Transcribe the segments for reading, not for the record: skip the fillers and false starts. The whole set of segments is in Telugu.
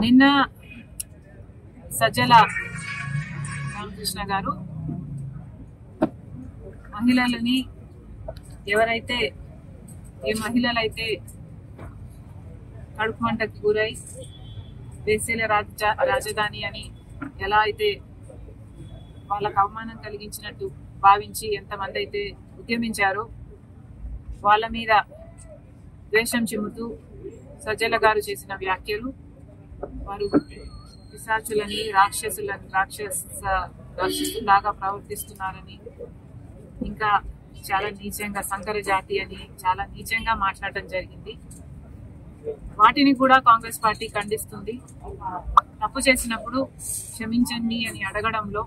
నిన్న సజ్జల రామకృష్ణ గారు మహిళలని ఎవరైతే ఏ మహిళలైతే కడుపు మంటకు గురై దేశీయ రాజధాని అని ఎలా అయితే వాళ్ళకు అవమానం కలిగించినట్టు భావించి ఎంతమంది అయితే ఉద్యమించారో వాళ్ళ మీద ద్వేషం చిమ్ముతూ సజ్జల గారు చేసిన వ్యాఖ్యలు వారు పిశాచులని రాక్షసులాగా ప్రవర్తిస్తున్నారని ఇంకా చాలా నీచంగా సంకర జాతి అని చాలా నీచంగా మాట్లాడటం జరిగింది. వాటిని కూడా కాంగ్రెస్ పార్టీ ఖండిస్తుంది. తప్పు చేసినప్పుడు క్షమించండి అని అడగడంలో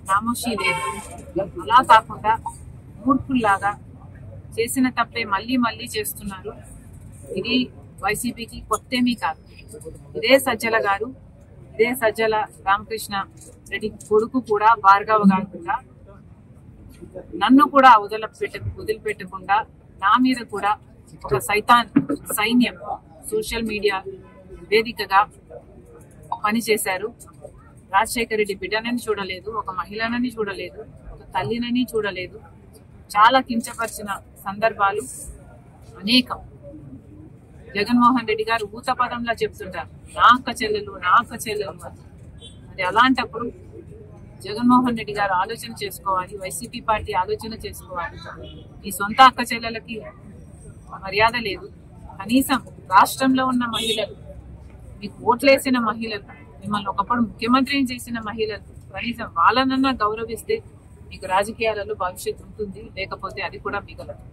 నామోషి లేదు. అలా కాకుండా మూర్ఖుల్లాగా చేసిన తప్పే మళ్ళీ మళ్ళీ చేస్తున్నారు. ఇది వైసీపీకి కొత్తేమీ కాదు. ఇదే సజ్జల గారు, ఇదే సజ్జల రామకృష్ణ రెడ్డి కొడుకు కూడా భార్గవ్ గారు కూడా నన్ను కూడా వదిలిపెట్టకుండా నా మీద కూడా ఒక సైన్యం సోషల్ మీడియా వేదికగా పనిచేశారు. రాజశేఖర రెడ్డి బిడ్డనని చూడలేదు, ఒక మహిళనని చూడలేదు, ఒక తల్లినని చూడలేదు. చాలా కించపరిచిన సందర్భాలు అనేకం. జగన్మోహన్ రెడ్డి గారు ఊత పదంలా చెప్తుంటారు, నా అక్క చెల్లెలు. మరి అలాంటప్పుడు జగన్మోహన్ రెడ్డి గారు ఆలోచన చేసుకోవాలి, వైసీపీ పార్టీ ఆలోచన చేసుకోవాలి. ఈ సొంత అక్క చెల్లెలకి మర్యాద లేదు. కనీసం రాష్ట్రంలో ఉన్న మహిళలు, మీకు ఓట్లేసిన మహిళలు, మిమ్మల్ని ఒకప్పుడు ముఖ్యమంత్రిని చేసిన మహిళలు, కనీసం వాళ్ళనన్నా గౌరవిస్తే మీకు రాజకీయాలలో భవిష్యత్తు ఉంటుంది, లేకపోతే అది కూడా మిగలదు.